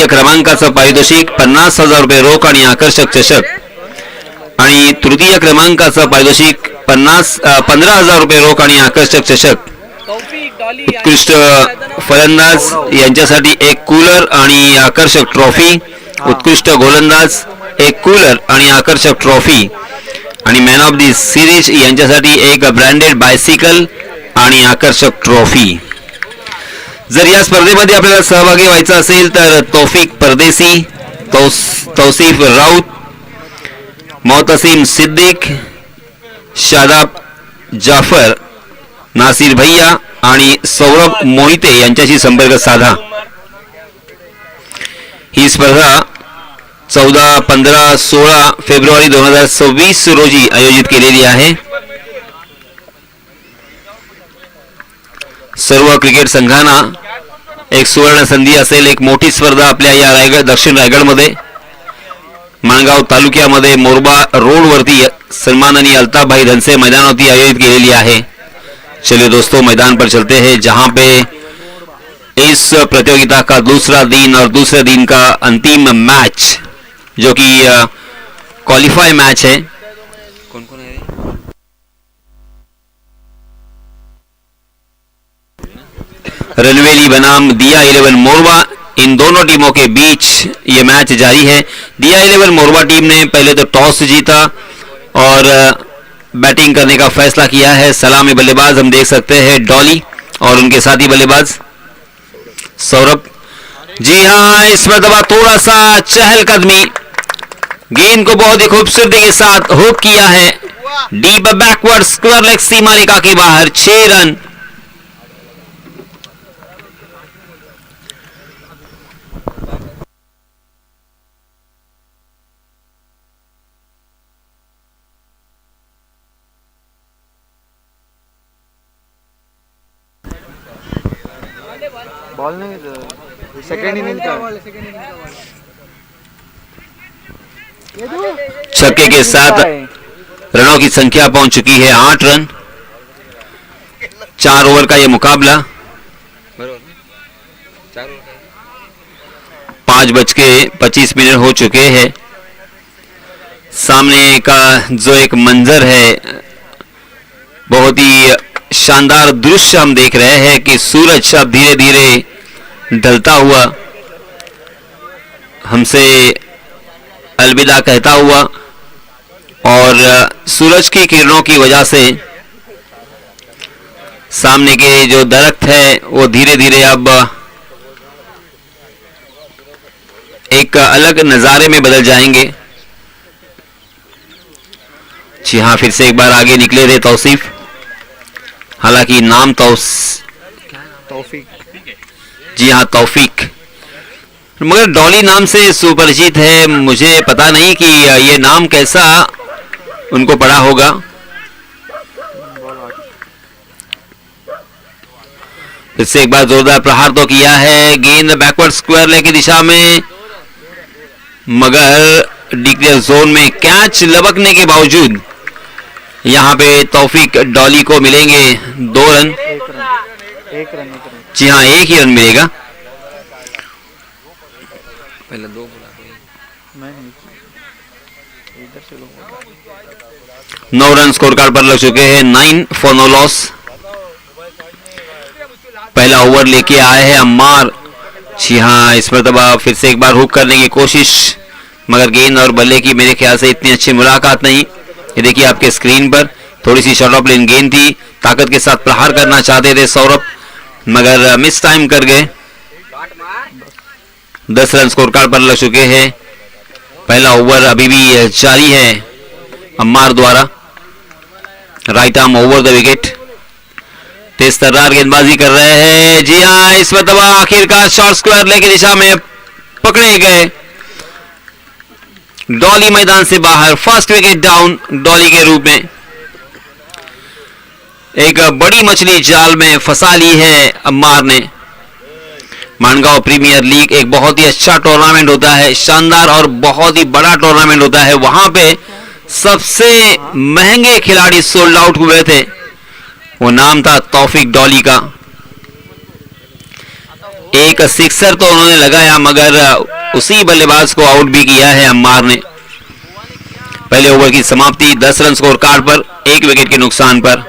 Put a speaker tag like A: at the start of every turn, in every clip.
A: द्वितीय क्रमांकाचं पारितोषिक 50,000 रुपये रोख आणि आकर्षक चषक, आणि तृतीय क्रमांकाचं पारितोषिक 15,000 रुपये रोख आणि आकर्षक चषक. उत्कृष्ट फलंदाज यांच्यासाठी एक कूलर आणि आकर्षक ट्रॉफी, उत्कृष्ट गोलंदाज एक कूलर आणि आकर्षक ट्रॉफी, आणि मॅन ऑफ दी सिरीज यांच्यासाठी एक ब्रँडेड बायसिकल आणि आकर्षक ट्रॉफी. जर या स्पर्धेमध्ये आपल्याला सहभागी व्हायचं असेल तर तौफिक परदेसी, तौसीफ राऊत, मोहतसीम सिद्दीक, शादाब जाफर, नासिर भैया आणि सौरभ मोहिते यांच्याशी संपर्क साधा. ही स्पर्धा 14, 15, 16 फेब्रुवारी 2026 रोजी आयोजित केलेली आहे. सर्व क्रिकेट संघांना एक सुवर्ण संधी असेल. एक मोठी स्पर्धा आपल्या या दक्षिण रायगडमध्ये माणगाव तालुक्यामध्ये मोरबा रोडवरती सन्माननीय अल्ताफ भाई धनसे मैदानावरती आयोजित केलेली है. चलिए दोस्तों, मैदान पर चलते हैं जहां पे इस प्रतियोगिता का दूसरा दिन और दूसरे दिन का अंतिम मैच जो कि क्वालिफाई मैच है. कौन कौन है? रनवेली बनाम दिया 11 मोरवा, इन दोनों टीमों के बीच ये मैच जारी है. दिया 11 मोरवा टीम ने पहले तो टॉस जीता और बैटिंग करने का फैसला किया है. सलामी बल्लेबाज हम देख सकते हैं डॉली और उनके साथी बल्लेबाज सौरभ. जी हाँ, इस मरतबा थोड़ा सा चहलकदमी, गेंद को बहुत ही खूबसूरती के साथ हुक किया है. डीप बैकवर्ड स्क्वायर लेग सीमा रेखा के बाहर 6 रन.
B: बॉल नहीं, सेकंड इनिंग का
A: छक्के के साथ रनों की संख्या पहुंच चुकी है 8 रन. 4 ओवर का यह मुकाबला. 5:25 हो चुके हैं. सामने का जो एक मंजर है, बहुत ही शानदार दृश्य हम देख रहे हैं कि सूरज अब धीरे धीरे ढलता हुआ हमसे अलविदा कहता हुआ, और सूरज की किरणों की वजह से सामने के जो दरख्त है वो धीरे धीरे अब एक अलग नजारे में बदल जाएंगे. जी हाँ, फिर से एक बार आगे निकले थे तौसीफ. हालांकि नाम तौफीक, जी हाँ तौफीक, मगर डॉली नाम से सुपरिचित है. मुझे पता नहीं कि ये नाम कैसा उनको पड़ा होगा. फिर से एक बार जोरदार प्रहार तो किया है. गेंद बैकवर्ड स्क्वायर लेग की दिशा में, मगर डिक्लेयर जोन में कैच लपकने के बावजूद यहाँ पे तौफीक डॉली को मिलेंगे 2 रन.
B: एक रन.
A: जी हाँ, एक ही रन मिलेगा. पहले 2 9 रन स्कोर कार्ड पर लग चुके हैं. 9 फॉर नो लॉस. पहला ओवर लेके आए हैं अम्मार. जी हाँ, इस मरतबा फिर से एक बार हुक करने की कोशिश, मगर गेंद और बल्ले की मेरे ख्याल से इतनी अच्छी मुलाकात नहीं. ये देखिए आपके स्क्रीन पर थोड़ी सी शॉर्ट ऑफ लेन गेंद थी. ताकत के साथ प्रहार करना चाहते थे सौरभ, मगर मिस टाइम कर गए. 10 रन स्कोर कार्ड पर लग चुके हैं. पहला ओवर अभी भी जारी है अम्मार द्वारा. Right arm over the wicket. तेज तर्रार गेंदबाजी कर रहे हैं. जी हाँ, इस मरतबा आखिरकार शॉर्ट स्क्वायर लेग की दिशा में पकड़े गए. डॉली मैदान से बाहर. फर्स्ट विकेट डाउन डॉली के रूप में. एक बड़ी मछली जाल में फंसा ली है अम्मार ने. मानगांव प्रीमियर लीग एक बहुत ही अच्छा टूर्नामेंट होता है, शानदार और बहुत ही बड़ा टूर्नामेंट होता है. वहां पे सबसे महंगे खिलाड़ी सोल्ड आउट हुए थे. वो नाम था तौफीक डॉली का. एक सिक्सर तो उन्होंने लगाया, मगर उसी बल्लेबाज को आउट भी किया है अम्मार ने। पहले ओवर की समाप्ति 10 रन स्कोर कार्ड पर, 1 विकेट के नुकसान पर।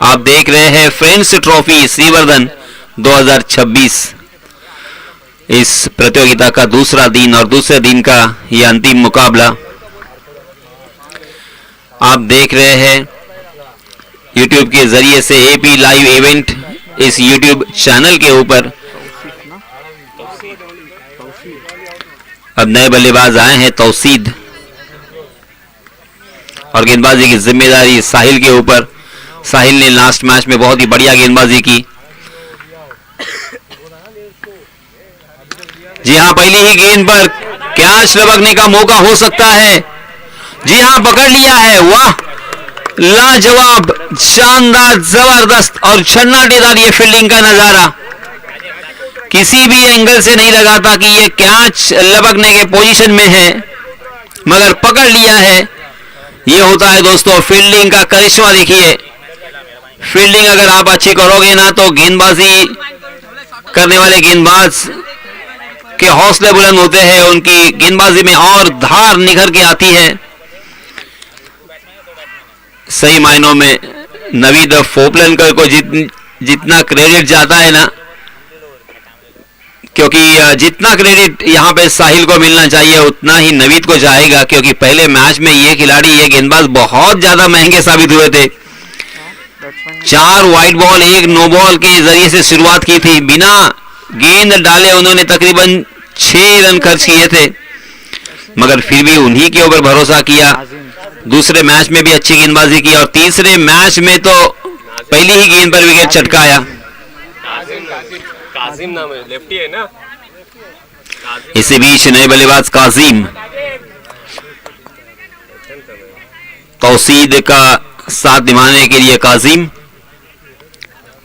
A: आप देख रहे हैं फ्रेंड्स ट्रॉफी श्रीवर्धन 2026। इस प्रतियोगिता का दूसरा दिन और दूसरे दिन का यह अंतिम मुकाबला। आप देख रहे हैं YouTube के जरिए से एपी लाइव इवेंट इस YouTube चैनल के ऊपर। अब नए बल्लेबाज आए हैं तौसीद, और गेंदबाजी की जिम्मेदारी साहिल के ऊपर। साहिल ने लास्ट मैच में बहुत ही बढ़िया गेंदबाजी की। जी हां, पहली ही गेंद पर कैच लपकने का मौका हो सकता है। जी हां, पकड़ लिया है। वाह, लाजवाब, शानदार, जबरदस्त और छन्नाटेदार ये फील्डिंग का नजारा। किसी भी एंगल से नहीं लगा था कि ये कैच लपकने के पोजीशन में है, मगर पकड़ लिया है। ये होता है दोस्तों फील्डिंग का करिश्मा। देखिए, फील्डिंग अगर आप अच्छी करोगे ना तो गेंदबाजी करने वाले गेंदबाज के हौसले बुलंद होते हैं, उनकी गेंदबाजी में और धार निखर के आती है। सही मायनों में नवीद फोपलनकर को जितना क्रेडिट जाता है ना, क्योंकि जितना क्रेडिट यहाँ पे साहिल को मिलना चाहिए उतना ही नवीद को जाएगा, क्योंकि पहले मैच में ये खिलाड़ी, ये गेंदबाज बहुत ज्यादा महंगे साबित हुए थे। 4 वाइड बॉल 1 नो बॉल के जरिए से शुरुआत की थी। बिना गेंद डाले उन्होंने तकरीबन 6 रन खर्च किए थे, मगर फिर भी उन्हीं के ऊपर भरोसा किया। दूसरे मैच में भी अच्छी गेंदबाजी की और तीसरे मैच में तो पहली ही गेंद पर विकेट चटकाया।
C: काजिम नाम है, लेफ्टी है ना।
A: इसी बीच नए बल्लेबाज काजिम, तौसीद का साथ निभाने के लिए काजिम।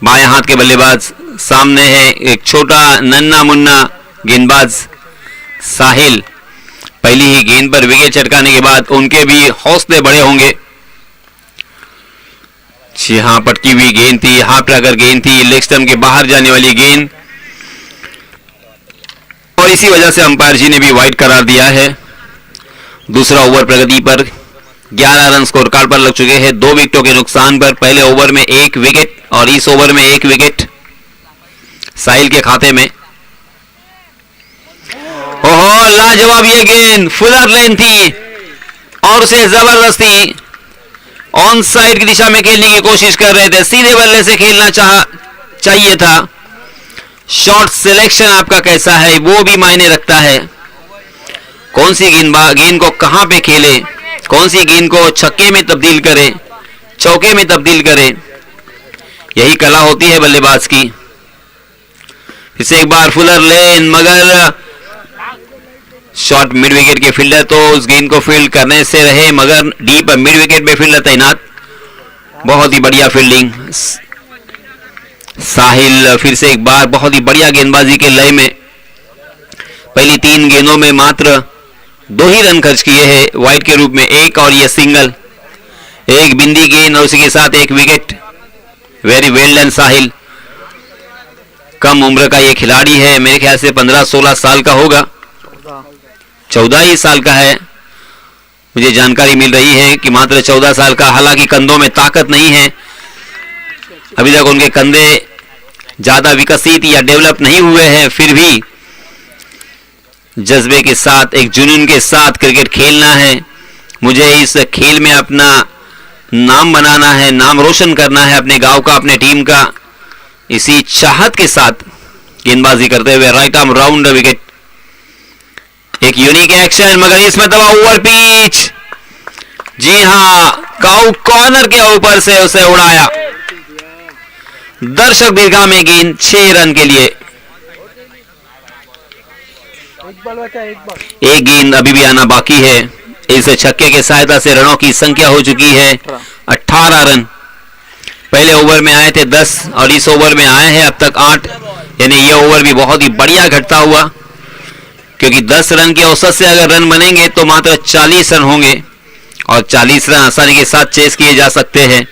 A: बाएं हाथ के बल्लेबाज सामने है एक छोटा नन्ना मुन्ना गेंदबाज साहिल। पहली ही गेंद पर विकेट चटकाने के बाद उनके भी हौसले बड़े होंगे। जी हां, पटकी हुई गेंद थी, हाफ ट्रैकर गेंद थी, लेग स्टंप के बाहर जाने वाली गेंद, और इसी वजह से अंपायर जी ने भी वाइड करार दिया है। दूसरा ओवर प्रगति पर 11 रन स्कोर कार्ड पर लग चुके हैं, 2 विकेटों के नुकसान पर। पहले ओवर में 1 विकेट और इस ओवर में 1 विकेट साहिल के खाते में। ओहो, लाजवाब ये गेंद, फुलर लेन थी और उसे जबरदस्ती ऑन साइड की दिशा में खेलने की कोशिश कर रहे थे। सीधे बल्ले से खेलना चाहिए था। शॉट सिलेक्शन आपका कैसा है वो भी मायने रखता है। कौन सी गेंद को कहां पे खेले, कौन सी गेंद को छक्के में तब्दील करे, चौके में तब्दील करे, यही कला होती है बल्लेबाज की। फिर से एक बार फुलर लेन, मगर शॉर्ट मिड विकेट के फील्डर तो उस गेंद को फील्ड करने से रहे, मगर डीप मिड विकेट पे फील्डर तैनात। बहुत ही बढ़िया फील्डिंग। साहिल फिर से एक बार बहुत ही बढ़िया गेंदबाजी के लय में पहली 3 गेंदों में मात्र 2 ही रन खर्च किए हैं वाइड के रूप में, 1 और ये सिंगल, 1 बिंदी गेंद और उसी के साथ 1 विकेट। वेरी वेल डन साहिल। कम उम्र का ये खिलाड़ी है, मेरे ख्याल से 15-16 साल का होगा, 14 ही साल का है। मुझे जानकारी मिल रही है कि मात्र 14 साल का। हालांकि कंधों में ताकत नहीं है, अभी तक उनके कंधे ज्यादा विकसित या डेवलप नहीं हुए हैं, फिर भी जज्बे के साथ, एक जुनून के साथ क्रिकेट खेलना है। मुझे इस खेल में अपना नाम बनाना है, नाम रोशन करना है अपने गांव का, अपने टीम का। इसी चाहत के साथ गेंदबाजी करते हुए राइट आर्म राउंड विकेट। एक यूनिक एक्शन, मगर इसमें दबा ओवर पिच। जी हां, काउ कॉर्नर के ऊपर से उसे उड़ाया। दर्शक दीर्घा में गेंद 6 रन के लिए। एक गेंद अभी भी आना बाकी है। इस छक्के के सहायता से रनों की संख्या हो चुकी है 18 रन। पहले ओवर में आए थे 10 और इस ओवर में आए हैं अब तक 8, यानी ये ओवर भी बहुत ही बढ़िया घटता हुआ, क्योंकि 10 रन के औसत से अगर रन बनेंगे तो मात्र 40 रन होंगे और 40 रन आसानी के साथ चेस किए जा सकते हैं।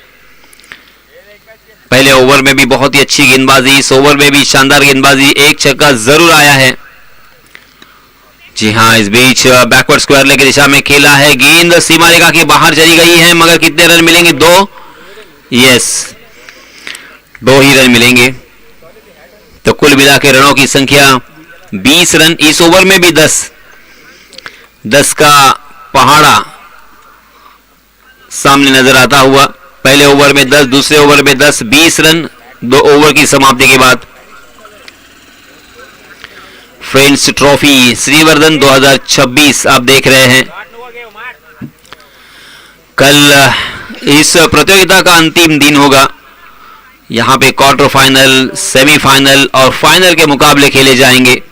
A: पहले ओवर में भी बहुत ही अच्छी गेंदबाजी, इस ओवर में भी शानदार गेंदबाजी, एक छक्का जरूर आया है। जी हाँ, इस बीच बैकवर्ड स्क्वायर लेग की दिशा में खेला है, गेंद सीमा रेखा के बाहर चली गई है, मगर कितने रन मिलेंगे? 2। यस, 2 ही रन मिलेंगे। तो कुल मिला के रनों की संख्या 20 रन। इस ओवर में भी 10 का पहाड़ा सामने नजर आता हुआ। पहले ओवर में 10, दूसरे ओवर में 10, 20 रन 2 ओवर की समाप्ति के बाद। फ्रेंड्स ट्रॉफी श्रीवर्धन 2026 आप देख रहे हैं। कल इस प्रतियोगिता का अंतिम दिन होगा। यहां पे क्वार्टर फाइनल, सेमीफाइनल और फाइनल के मुकाबले खेले जाएंगे।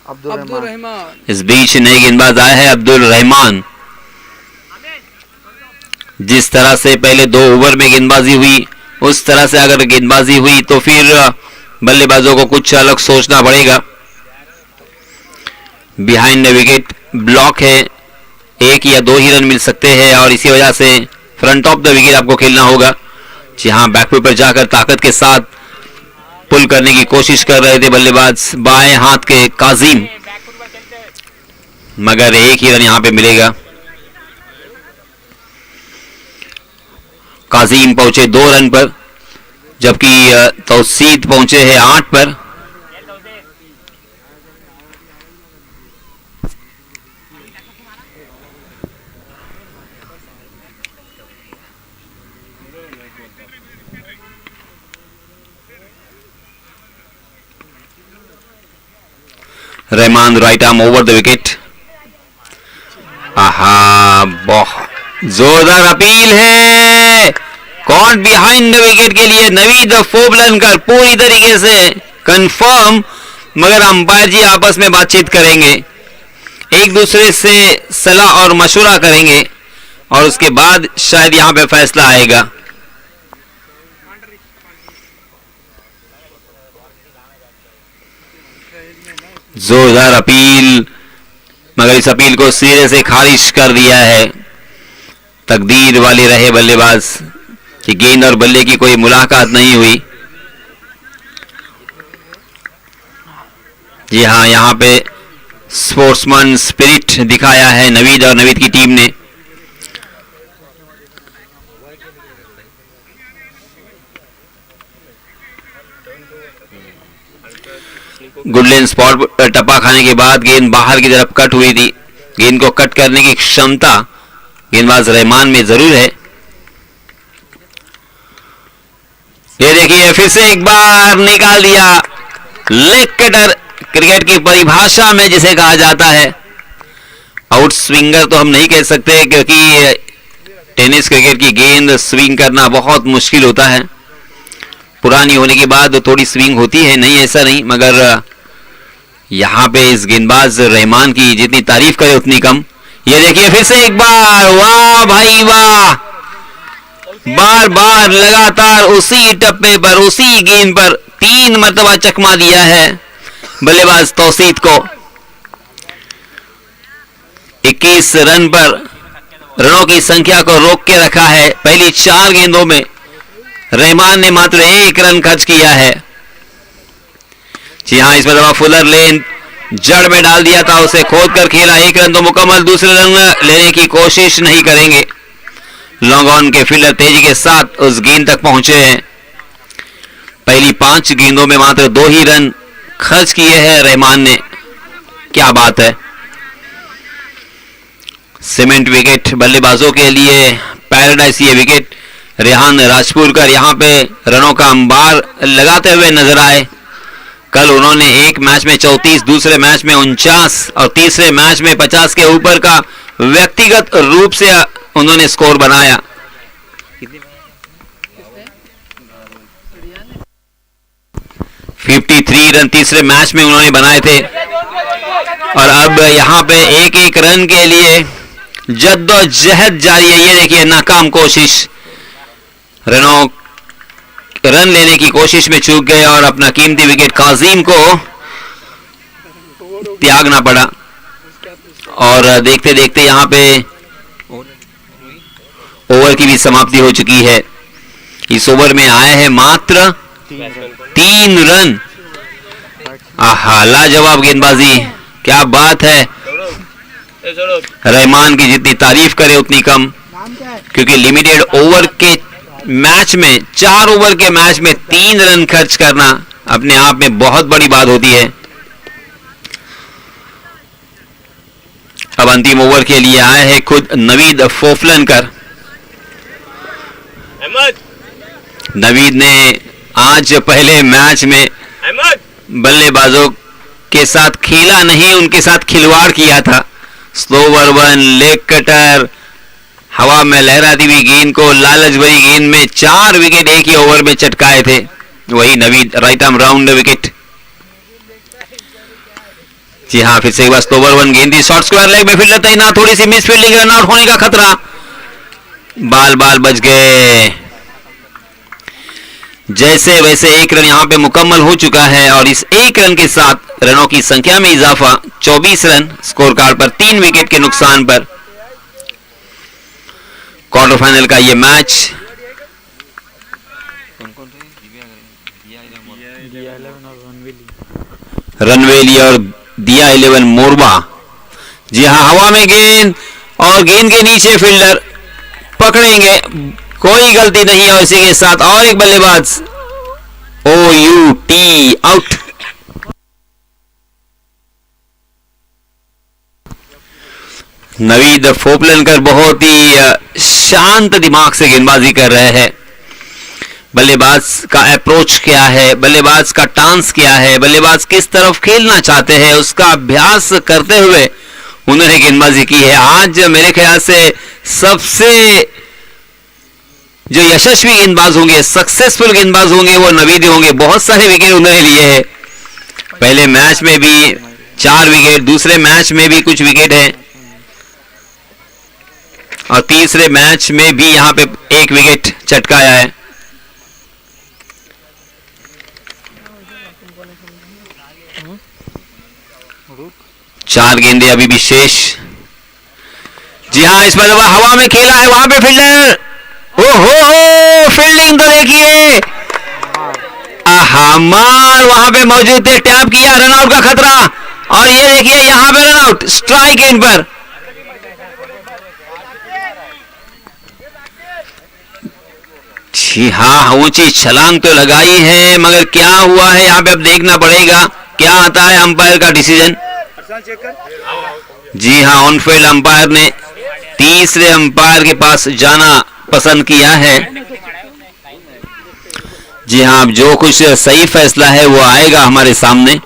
B: अब्दुल रहमान।
A: इस बीच नए गेंदबाज आए हैं अब्दुल रहमान। जिस तरह से पहले 2 ओवर में गेंदबाजी हुई, उस तरह से अगर गेंदबाजी हुई तो फिर बल्लेबाजों को कुछ अलग सोचना पड़ेगा। बिहाइंड द विकेट ब्लॉक है, 1 या 2 ही रन मिल सकते हैं और इसी वजह से फ्रंट ऑफ द विकेट आपको खेलना होगा। जी हाँ, बैकफुट पर जाकर ताकत के साथ पुल करने की कोशिश कर रहे थे बल्लेबाज बाएं हाथ के काजिम, मगर 1 ही रन यहां पे मिलेगा। काजिम पहुंचे 2 रन पर, जबकि तौसीद पहुंचे हैं 8 पर। Rahman right arm over the wicket. आहा, बहुत जोरदार अपील है। कौन बिहाइंड द विकेट के लिए? नवीद फोबलनकर पूरी तरीके से कंफर्म, मगर अंपायर जी आपस में बातचीत करेंगे, एक दूसरे से सलाह और मशवरा करेंगे और उसके बाद शायद यहां पे फैसला आएगा। जोरदार अपील, मगर इस अपील को सिरे से खारिज कर दिया है। तकदीर वाले रहे बल्लेबाज कि गेंद और बल्ले की कोई मुलाकात नहीं हुई। जी हाँ, यहाँ पे स्पोर्ट्समैन स्पिरिट दिखाया है नवीद और नवीद की टीम ने। गुडलैंड स्पॉट पर टप्पा खाने के बाद गेंद बाहर की तरफ कट हुई थी। गेंद को कट करने की क्षमता गेंदबाज रहमान में जरूर है। ये देखिए, फिर से एक बार निकाल दिया। लेग कटर क्रिकेट की परिभाषा में जिसे कहा जाता है। आउट स्विंगर तो हम नहीं कह सकते, क्योंकि टेनिस क्रिकेट की गेंद स्विंग करना बहुत मुश्किल होता है। पुरानी होने के बाद थोड़ी स्विंग होती है, नहीं ऐसा नहीं, मगर यहां पे इस गेंदबाज रहमान की जितनी तारीफ करे उतनी कम। ये देखिए, फिर से एक बार, वाह भाई वाह, बार बार लगातार उसी टप्पे पर, उसी गेंद पर 3 मरतबा चकमा दिया है बल्लेबाज तौसीद को। 21 रन पर रनों की संख्या को रोक के रखा है। पहली 4 गेंदों में रहमान ने मात्र 1 रन खर्च किया है। जी हाँ, इस मरतबा फुलर लेन जड़ में डाल दिया था, उसे खोद कर खेला। 1 रन तो मुकम्मल, दूसरे रन लेने की कोशिश नहीं करेंगे। लॉन्ग ऑन के फील्डर तेजी के साथ उस गेंद तक पहुंचे हैं। पहली 5 गेंदों में मात्र 2 ही रन खर्च किए हैं रहमान ने। क्या बात है। सीमेंट विकेट बल्लेबाजों के लिए पैराडाइज ये विकेट। रेहान राजपुरकर यहां पे रनों का अंबार लगाते हुए नजर आए। कल उन्होंने एक मैच में 34, दूसरे मैच में 49 और तीसरे मैच में 50 के ऊपर का व्यक्तिगत रूप से उन्होंने स्कोर बनाया। 53 रन तीसरे मैच में उन्होंने बनाए थे और अब यहां पे 1-1 रन के लिए जद्दोजहद जारी है। ये देखिए, नाकाम कोशिश, रन लेने की कोशिश में चूक गए और अपना कीमती विकेट काजिम को त्यागना पड़ा। और देखते देखते यहां पे ओवर की भी समाप्ति हो चुकी है। इस ओवर में आए हैं मात्र 3 रन। आहा, लाजवाब गेंदबाजी, क्या बात है। रहमान की जितनी तारीफ करे उतनी कम, क्योंकि लिमिटेड ओवर के मैच में, 4 ओवर के मैच में 3 रन खर्च करना अपने आप में बहुत बड़ी बात होती है। अब अंतिम ओवर के लिए आए हैं खुद नवीद फोफलनकर। नवीद ने आज पहले मैच में बल्लेबाजों के साथ खेला नहीं, उनके साथ खिलवाड़ किया था। स्लोवर वन, लेग कटर, हवा में लहराती हुई गेंद को लालच भरी गेंद में 4 विकेट एक ही ओवर में चटकाए थे। वही Naveed, right arm round wicket. जी हाँ, फिर से एक बार स्लोवर वन गेंद थी, शॉर्ट स्क्वायर लेग में फील्डर तैनात, थोड़ी सी मिस फील्डिंग, रन आउट होने का खतरा। बाल बाल बच गए। जैसे वैसे 1 रन यहां पे मुकम्मल हो चुका है और इस 1 रन के साथ रनों की संख्या में इजाफा, 24 रन स्कोर कार्ड पर 3 विकेट के नुकसान पर। क्वार्टर फाइनल का ये मैच रनवेली और दिया 11 मोरबा। जी हाँ, हवा में गेंद और गेंद के नीचे फील्डर पकड़ेंगे, कोई गलती नहीं। और इसी के साथ और एक बल्लेबाज, OUT आउट। नवीद फोपलनकर बहुत ही शांत दिमाग से गेंदबाजी कर रहे हैं। बल्लेबाज का अप्रोच क्या है, बल्लेबाज का टांस क्या है, बल्लेबाज किस तरफ खेलना चाहते हैं, उसका अभ्यास करते हुए उन्होंने गेंदबाजी की है। आज मेरे ख्याल से सबसे जो यशस्वी गेंदबाज होंगे, सक्सेसफुल गेंदबाज होंगे, वो नवीद होंगे। बहुत सारे विकेट उन्होंने लिए हैं। पहले मैच में भी 4 विकेट, दूसरे मैच में भी कुछ विकेट है और तीसरे मैच में भी यहां पे 1 विकेट चटकाया है। चार गेंदे अभी भी शेष। जी हाँ, इस पर हवा में खेला है, वहां पे फील्डर, ओहो, फील्डिंग तो देखिए, आहा, मार वहां पे मौजूद थे, टैप किया, रन आउट का खतरा। और ये देखिए यहां पे रन आउट, स्ट्राइक इन पर। जी हाँ, ऊंची छलांग तो लगाई है, मगर क्या हुआ है यहां पे अब देखना पड़ेगा, क्या आता है अंपायर का डिसीजन। जी हाँ, ऑन फील्ड अंपायर ने तीसरे अंपायर के पास जाना पसंद किया है। जी हाँ, अब जो कुछ सही फैसला है वो आएगा हमारे सामने।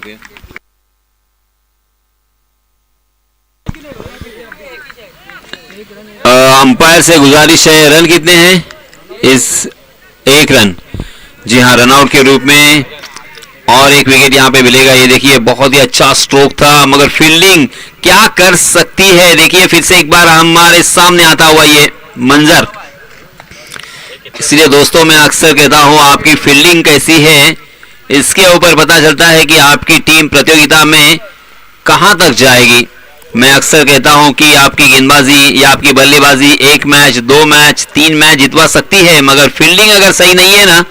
C: गया।
A: अंपायर से गुजारिश है, रन कितने हैं इस? 1 रन। जी हाँ, रनआउट के रूप में और 1 विकेट यहाँ पे मिलेगा। ये देखिए बहुत ही अच्छा स्ट्रोक था, मगर फील्डिंग क्या कर सकती है। देखिए फिर से एक बार हमारे सामने आता हुआ ये मंजर। इसलिए दोस्तों मैं अक्सर कहता हूँ आपकी फील्डिंग कैसी है इसके ऊपर पता चलता है कि आपकी टीम प्रतियोगिता में कहां तक जाएगी। मैं अक्सर कहता हूं कि आपकी गेंदबाजी या आपकी बल्लेबाजी 1 मैच, 2 मैच, 3 मैच जितवा सकती है, मगर फील्डिंग अगर सही नहीं है ना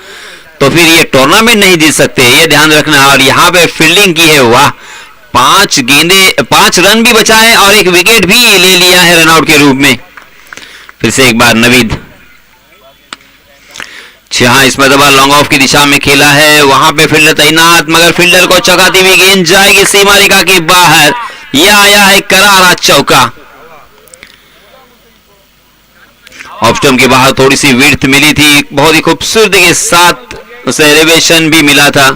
A: तो फिर ये टूर्नामेंट नहीं जीत सकते, ये ध्यान रखना। और यहाँ पे फील्डिंग की है, वाह, 5 रन भी बचाए और 1 विकेट भी ले लिया है रनआउट के रूप में। फिर से एक बार नवीद, हाँ इस मरतबा लॉन्ग ऑफ की दिशा में खेला है, वहां पे फील्डर तैनात, मगर फील्डर को चौकाती हुई गेंद जाएगी सीमा रेखा के बाहर। यह आया है करारा चौका। ऑफ स्टंप के बाहर थोड़ी सी विड्थ मिली थी, बहुत ही खूबसूरती के साथ उसे एलिवेशन भी मिला था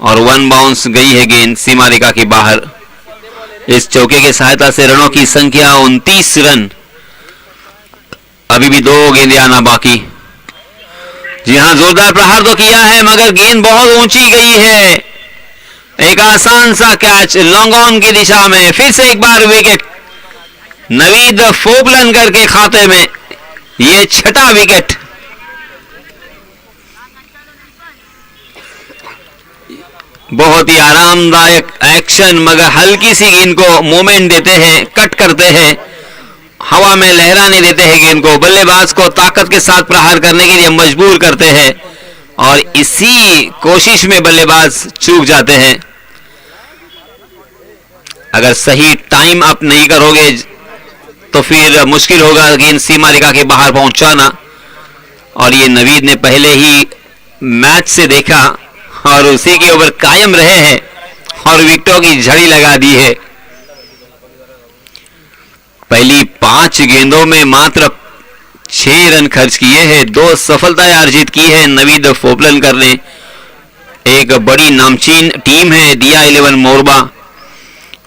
A: और 1 बाउंस गई है गेंद सीमा रेखा के बाहर। इस चौके की सहायता से रनों की संख्या 29 रन। अभी भी 2 गेंदें आना बाकी। जी हां, जोरदार प्रहार तो किया है मगर गेंद बहुत ऊंची गई है। एक आसान सा कैच लॉन्ग ऑन की दिशा में। फिर से एक बार विकेट नवीद फोबलनकर के खाते में, ये 6ठा विकेट। बहुत ही आरामदायक एक्शन, मगर हल्की सी गेंद को मूवमेंट देते हैं, कट करते हैं, हवा में लहराने देते हैं गेंद को, बल्लेबाज को ताकत के साथ प्रहार करने के लिए मजबूर करते हैं और इसी कोशिश में बल्लेबाज चूक जाते हैं। अगर सही टाइम अप नहीं करोगे तो फिर मुश्किल होगा गेंद सीमा रेखा के बाहर पहुंचाना। और ये नवीद ने पहले ही मैच से देखा और उसी के ऊपर कायम रहे हैं और विकेटों की झड़ी लगा दी है। पहली 5 गेंदों में मात्र 6 रन खर्च किए हैं, 2 सफलताएं अर्जित की है नवीद फोबलनकर ने। एक बड़ी नामचीन टीम है दिया 11 मोरबा,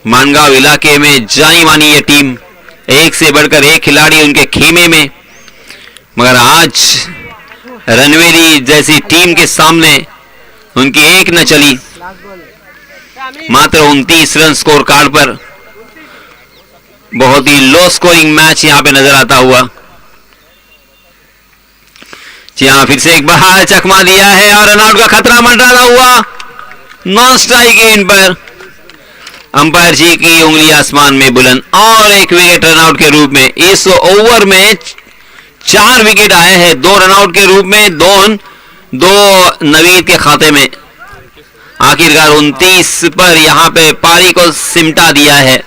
A: मानगांव इलाके में जानी मानी ये टीम, एक से बढ़कर एक खिलाड़ी उनके खेमे में। मगर आज रनवेली जैसी टीम के सामने उनकी एक न चली, मात्र 29 रन स्कोर कार्ड पर। बहुत ही लो स्कोरिंग मैच यहां पे नजर आता हुआ। जी हां, फिर से एक बार चकमा दिया है और रनआउट का खतरा मंडराता हुआ नॉन स्ट्राइक गेंद पर। अंपायर जी की उंगली आसमान में बुलंद और 1 विकेट रनआउट के रूप में। इस ओवर में 4 विकेट आए हैं, 2 रनआउट के रूप में, 2 नवीद के खाते में। आखिरकार 29 पर यहां पे पारी को सिमटा दिया है।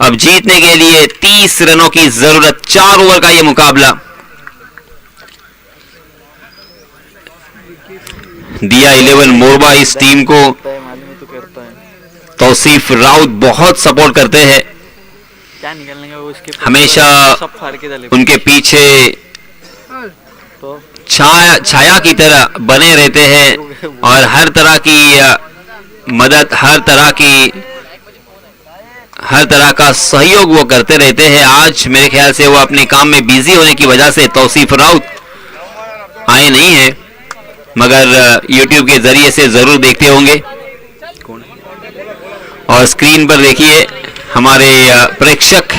A: अब जीतने के लिए 30 रनों की जरूरत, 4 ओवर का यह मुकाबला। दिया 11 मोरबा इस टीम को तौसीफ राउत बहुत सपोर्ट करते हैं,
C: क्या निकलने का उसके
A: हमेशा
C: सब फाड़ के डाले
A: उनके पीछे
C: तो
A: छाया की तरह बने रहते हैं और हर तरह की मदद, हर तरह का सहयोग वो करते रहते हैं। आज मेरे ख्याल से वो अपने काम में बिजी होने की वजह से तौसीफ राउत आए नहीं है, मगर YouTube के जरिए से जरूर देखते होंगे। और स्क्रीन पर देखिए हमारे प्रेक्षक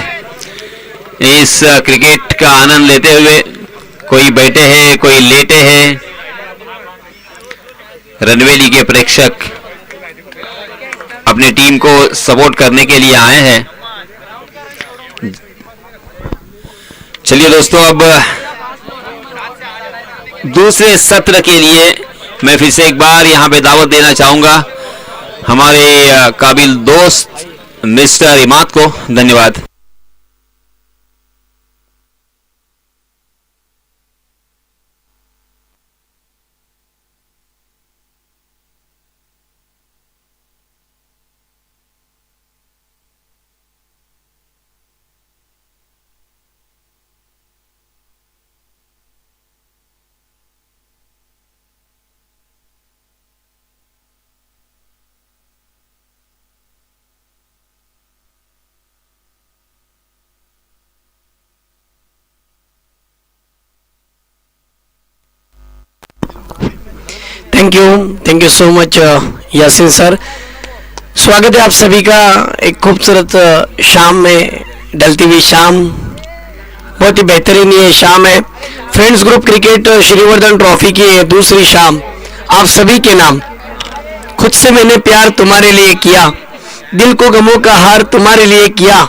A: इस क्रिकेट का आनंद लेते हुए, कोई बैठे हैं, कोई लेटे हैं। रनवेली के प्रेक्षक अपनी टीम को सपोर्ट करने के लिए आए हैं। चलिए दोस्तों, अब दूसरे सत्र के लिए मैं फिर से एक बार यहां पे दावत देना चाहूंगा हमारे काबिल दोस्त मिस्टर इमाद को। धन्यवाद।
D: Thank you so much Yasin sir. स्वागत है आप सभी का एक खूबसूरत शाम में, ढलती हुई शाम, बहुत ही बेहतरीन ये शाम है। Friends group cricket Shrivardhan trophy की ये दूसरी शाम आप सभी के नाम। खुद से मैंने प्यार तुम्हारे लिए किया, दिल को गमों का हार तुम्हारे लिए किया,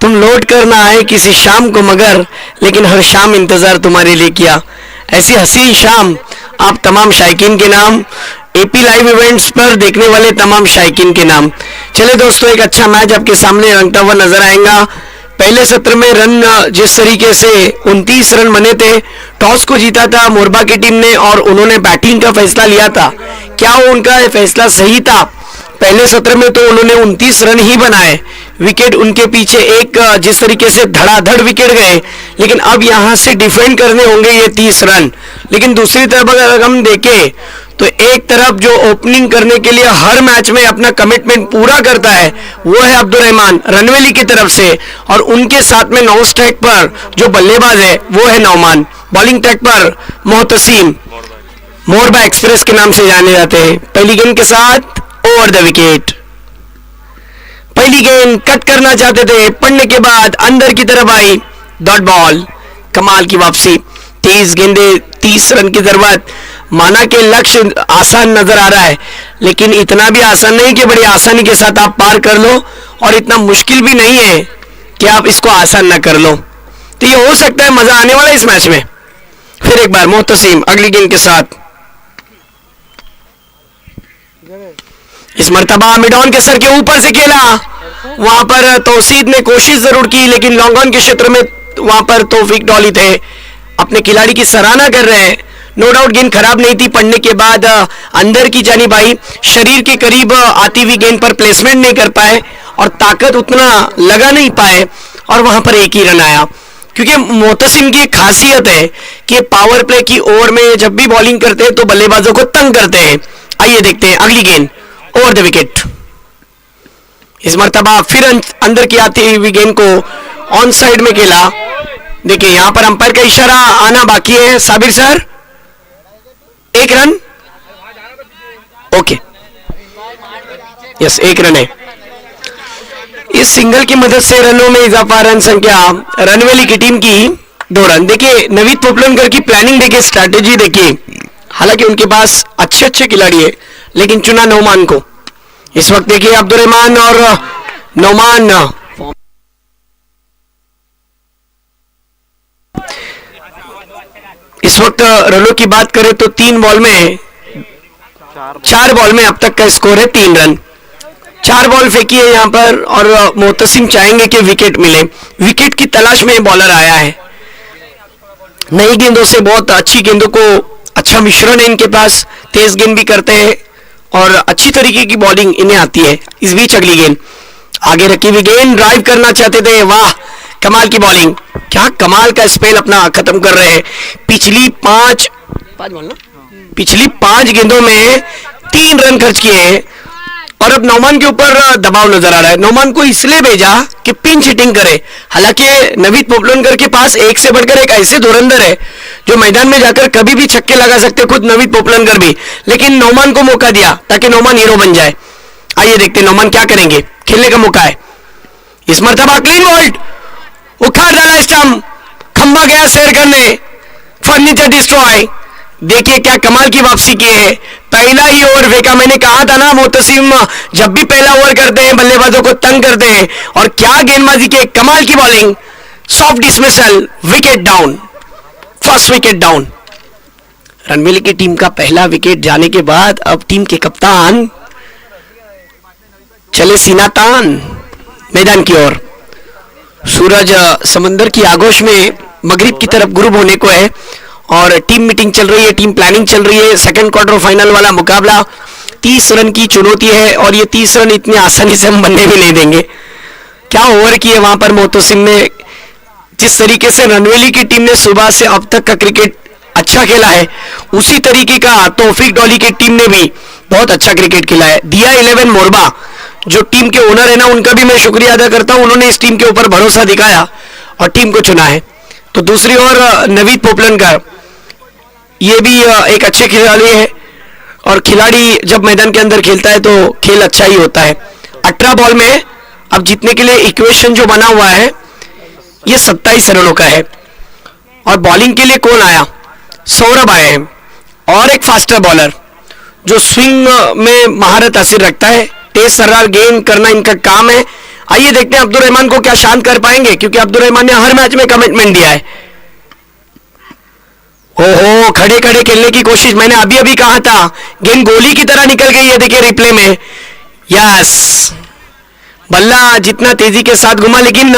D: तुम लौट कर ना आए किसी शाम को मगर, लेकिन हर शाम इंतजार तुम्हारे लिए किया। ऐसी हसीन शाम आप तमाम शायकीन के नाम, एपी लाइव इवेंट्स पर देखने वाले तमाम शायकीन के नाम। चले दोस्तों, एक अच्छा मैच आपके सामने रंगता हुआ नजर आएगा। पहले सत्र में रन जिस तरीके से 29 रन बने थे, टॉस को जीता था मोरबा की टीम ने और उन्होंने बैटिंग का फैसला लिया था। क्या वो उनका फैसला सही था? पहले सत्र में तो उन्होंने 29 रन ही बनाए, विकेट उनके पीछे एक जिस तरीके से धड़ाधड़ विकेट गए, लेकिन अब यहां से डिफेंड करने होंगे ये 30 रन। लेकिन दूसरी तरफ अगर हम देखें तो एक तरफ जो ओपनिंग करने के लिए हर मैच में अपना कमिटमेंट पूरा करता है वो है अब्दुल रहमान रनवेली की तरफ से, और उनके साथ में नॉन स्ट्राइक पर जो बल्लेबाज है वो है नौमान, बॉलिंग ट्रैक पर मोहतसीम, मोरबा एक्सप्रेस के नाम से जाने जाते हैं। पहली गेंद के साथ ओवर द विकेट, पहली गेंद कट करना चाहते थे, पढ़ने के बाद अंदर की तरफ आई, डॉट बॉल, कमाल की वापसी। 30 गेंदे 30 रन की जरूरत। माना कि लक्ष्य आसान नजर आ रहा है, लेकिन इतना भी आसान नहीं कि बड़ी आसानी के साथ आप पार कर लो, और इतना मुश्किल भी नहीं है कि आप इसको आसान ना कर लो। तो ये हो सकता है मजा आने वाला है इस मैच में। फिर एक बार मोहतसीम अगली गेंद के साथ, इस मर्तबा मिड ऑन के सर के ऊपर से खेला, वहां पर तौसीद ने कोशिश जरूर की, लेकिन लॉन्ग ऑन के क्षेत्र में वहां पर तौफीक डॉली थे, अपने खिलाड़ी की सराहना कर रहे हैं। नो डाउट गेंद खराब नहीं थी, पढ़ने के बाद अंदर की जानिब आई, शरीर के करीब आती हुई गेंद पर प्लेसमेंट नहीं कर पाए और ताकत उतना लगा नहीं पाए, और वहां पर एक ही रन आया। क्योंकि मोहतसिम की खासियत है कि पावर प्ले की ओवर में जब भी बॉलिंग करते हैं तो बल्लेबाजों को तंग करते हैं। आइए देखते हैं अगली गेंद ओवर द विकेट। इस मर्तबा फिर अंदर की आती हुई गेंद को ऑन साइड में खेला। देखिए यहां पर अंपायर का इशारा आना बाकी है। साबिर सर, एक रन, ओके, यस एक रन है। इस सिंगल की मदद से रनों में इजाफा, रन संख्या रनवेली की टीम की 2 रन। देखिए नवीद पोपलनकर की प्लानिंग देखिए, स्ट्रैटेजी देखिए, हालांकि उनके पास अच्छे अच्छे खिलाड़ी है, लेकिन चुना नौमान को। इस वक्त देखिए अब्दुल रहमान और नौमान इस वक्त रनों की बात करें तो 4 बॉल में अब तक का स्कोर है 3 रन। 4 बॉल फेंकी है यहाँ पर, और मोहतसिम चाहेंगे कि विकेट मिले। विकेट की तलाश में बॉलर आया है। नई गेंदों से बहुत अच्छी गेंदों को अच्छा मिश्रण है इनके पास, तेज गेंद भी करते हैं और अच्छी तरीके की बॉलिंग इन्हें आती है। इस बीच अगली गेंद आगे रखी हुई गेंद, ड्राइव करना चाहते थे, वाह कमाल की बॉलिंग, क्या कमाल का स्पेल अपना खत्म कर रहे हैं। पिछली 5 गेंदों में 3 रन खर्च किए हैं, और अब नौमान के ऊपर दबाव नजर आ रहा है। नौमान को इसलिए भेजा कि पिंच हिटिंग करे। हालांकि नवीद पोपलनकर के पास एक से बढ़कर एक ऐसे धुरंधर है जो मैदान में जाकर कभी भी छक्के लगा सकते, खुद नवीद पोपलनकर भी, लेकिन नौमान को मौका दिया ताकि नौमान हीरो बन जाए। आइए देखते हैं नौमान क्या करेंगे, खेलने का मौका है। इस मर्तबा क्लीन बोल्ड, उखाड़ डाला स्टंप, खंबा गया सैर करने, फर्नीचर डिस्ट्रॉय। देखिए क्या कमाल की वापसी की है। पहला ही ओवर फेंका, मैंने कहा था ना मोहतसिम जब भी पहला ओवर करते हैं बल्लेबाजों को तंग करते हैं, और क्या गेंदबाजी के कमाल की bowling, soft dismissal, wicket down, first wicket down. रनवेली की टीम का पहला विकेट जाने के बाद अब टीम के कप्तान चले सीना तान मैदान की ओर। सूरज समंदर की आगोश में मगरिब की तरफ गुरूब होने को है, और टीम मीटिंग चल रही है, टीम प्लानिंग चल रही है। सेकंड क्वार्टर फाइनल वाला मुकाबला 30 रन की चुनौती है, और ये 30 रन इतनी आसानी से हम बनने भी नहीं देंगे। क्या ओवर किए वहां पर मोहतसिम ने। जिस तरीके से रनवेली की टीम ने सुबह से अब तक का क्रिकेट अच्छा खेला है, उसी तरीके का तौफीक डॉली की टीम ने भी बहुत अच्छा क्रिकेट खेला है। दिया 11 मोरबा जो टीम के ओनर है ना, उनका भी मैं शुक्रिया अदा करता हूं, उन्होंने इस टीम के ऊपर भरोसा दिखाया और टीम को चुना है। तो दूसरी ओर नवीद पोपलनकर, ये भी एक अच्छे खिलाड़ी है, और खिलाड़ी जब मैदान के अंदर खेलता है तो खेल अच्छा ही होता है। 18 बॉल में अब जीतने के लिए इक्वेशन जो बना हुआ है ये 27 रनों का है। और बॉलिंग के लिए कौन आया? सौरभ आए हैं और एक फास्टर बॉलर जो स्विंग में महारत हासिल रखता है। तेज सर्रार गेंद करना इनका काम है। आइए देखते हैं अब्दुल रहमान को क्या शांत कर पाएंगे, क्योंकि अब्दुल रहमान ने हर मैच में कमिटमेंट दिया है। ओहो, खड़े खड़े खेलने की कोशिश, मैंने अभी अभी कहा था गेंद गोली की तरह निकल गई है। देखिए रिप्ले में, यस, बल्ला जितना तेजी के साथ घुमा लेकिन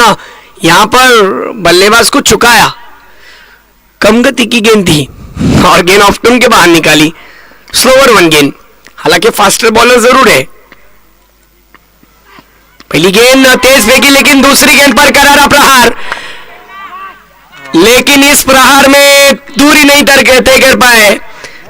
D: यहां पर बल्लेबाज को चुकाया। कम गति की गेंद थी और गेंद ऑफ टर्न के बाहर निकाली। स्लोअर वन गेंद, हालांकि फास्टर बॉलर जरूर है। पहली गेंद तेज फेंकी लेकिन दूसरी गेंद पर करारा प्रहार, लेकिन इस प्रहार में दूरी नहीं तय कर पाए।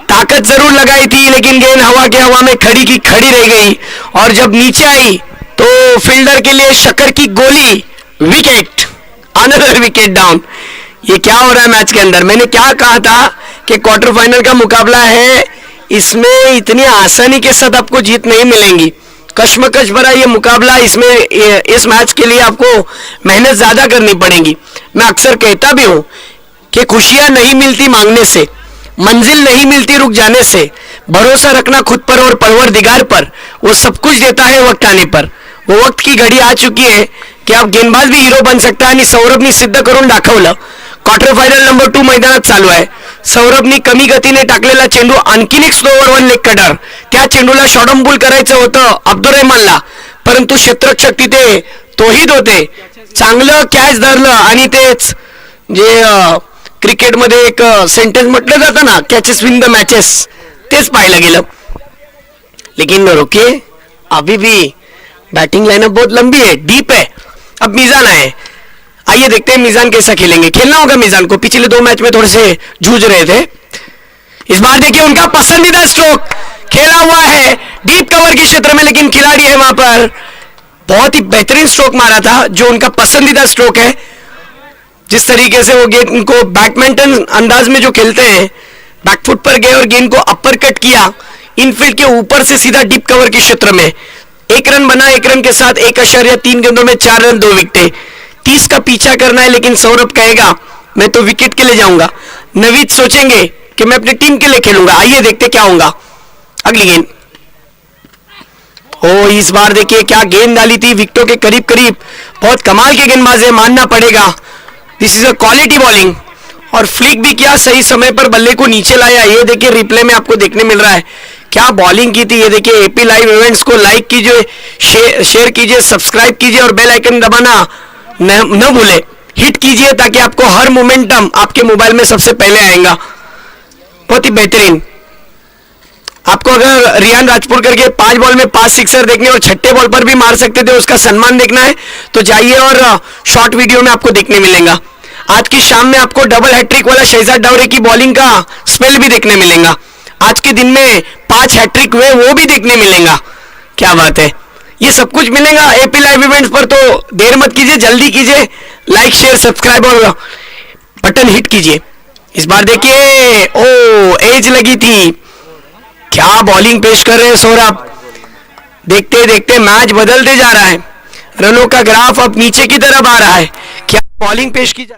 D: ताकत जरूर लगाई थी लेकिन गेंद हवा के हवा में खड़ी की खड़ी रह गई और जब नीचे आई तो फील्डर के लिए शक्कर की गोली, विकेट, अनदर विकेट डाउन। ये क्या हो रहा है मैच के अंदर? मैंने क्या कहा था कि क्वार्टर फाइनल का मुकाबला है, इसमें इतनी आसानी के साथ आपको जीत नहीं मिलेंगी। कश्मकश भरा ये मुकाबला, इसमें इस मैच के लिए आपको मेहनत ज्यादा करनी पड़ेगी। मैं अक्सर कहता भी हूं कि खुशियां नहीं मिलती मांगने से, मंजिल नहीं मिलती रुक जाने से। भरोसा रखना खुद पर और परवरदिगार पर, वो सब कुछ देता है वक्त आने पर। वो वक्त की घड़ी आ चुकी है की अब गेंदबाज भी हिरो बन सकता आणि सौरभनी सिद्ध करून दाखवलं। क्वार्टर फायनल नंबर 2 मैदानात चालू आहे। सौरभनी कमी गतीने टाकलेला चेंडू आणखीन एक स्लोअर वन लेग कटर, त्या चेंडूला शॉर्ट ऑन बॉल करायचं होतं अब्दुल रहमानला, परंतु क्षेत्ररक्षक तिथे तोहीद होते। चांगलं कॅच धरलं आणि तेच जे क्रिकेटमध्ये एक सेंटेन्स म्हटलं जातं ना, कॅचेस विन द मॅचेस, तेच पाहायला गेलं। लेकिन रुकिए, अभी भी बैटिंग लाइनअप बहुत लंबी है, डीप है। अब मीजान आए, आइए देखते हैं मीजान कैसा खेलेंगे। खेलना होगा मीजान को, पिछले 2 मैच में थोड़े से जूझ रहे थे। इस बार देखिए उनका पसंदीदा स्ट्रोक खेला हुआ है डीप कवर के क्षेत्र में, लेकिन खिलाड़ी है वहां पर, बहुत ही बेहतरीन स्ट्रोक मारा था जो उनका पसंदीदा स्ट्रोक है। जिस तरीके से वो गेंद को बैडमिंटन अंदाज में जो खेलते हैं, बैकफुट पर गए और गेंद को अपर कट किया इनफील्ड के ऊपर से सीधा डीप कवर के क्षेत्र में। 1 रन बना, 1 रन के साथ 1.3 गेंदों में 4 रन 2 विकेटें। 30 का पीछा करना है, लेकिन सौरभ कहेगा मैं तो विकेट के लिए जाऊंगा। नवीद सोचेंगे कि मैं अपनी टीम के लिए खेलूंगा। आइए देखते क्या होगा। अगली गेंद, ओ इस बार देखिए क्या गेंद डाली थी, विकेटों के करीब करीब। बहुत कमाल के गेंदबाज है, मानना पड़ेगा। This is a quality bowling. और फ्लिक भी किया, सही समय पर बल्ले को नीचे लाया। ये देखिए रिप्ले में आपको देखने मिल रहा है क्या बॉलिंग की थी। ये देखिए एपी लाइव इवेंट्स को लाइक कीजिए, शेयर कीजिए, सब्सक्राइब कीजिए और बेल आइकन दबाना न भूले। हिट कीजिए ताकि आपको हर मोमेंटम आपके मोबाइल में सबसे पहले आएगा। बहुत ही बेहतरीन। आपको अगर रियान राजपुरकर के 5 बॉल में 5 सिक्सर देखने और 6ठे बॉल पर भी मार सकते थे, उसका सम्मान देखना है तो जाइए और शॉर्ट वीडियो में आपको देखने मिलेगा। आज की शाम में आपको डबल हैट्रिक वाला शहजाद डावरे की बॉलिंग का स्पेल भी देखने मिलेगा। आज के दिन में 5 हैट्रिक हुए, वो भी देखने मिलेगा। क्या बात है, ये सब कुछ मिलेगा एपी लाइव इवेंट्स पर। तो देर मत कीजिए, जल्दी कीजिए, लाइक शेयर सब्सक्राइब और बटन हिट कीजिए। इस बार देखिए ओ एज लगी थी, क्या बॉलिंग पेश कर रहे हैं सौरभ। देखते देखते मैच बदलते जा रहा है, रनों का ग्राफ अब नीचे की तरफ आ रहा है। क्या बॉलिंग पेश की जा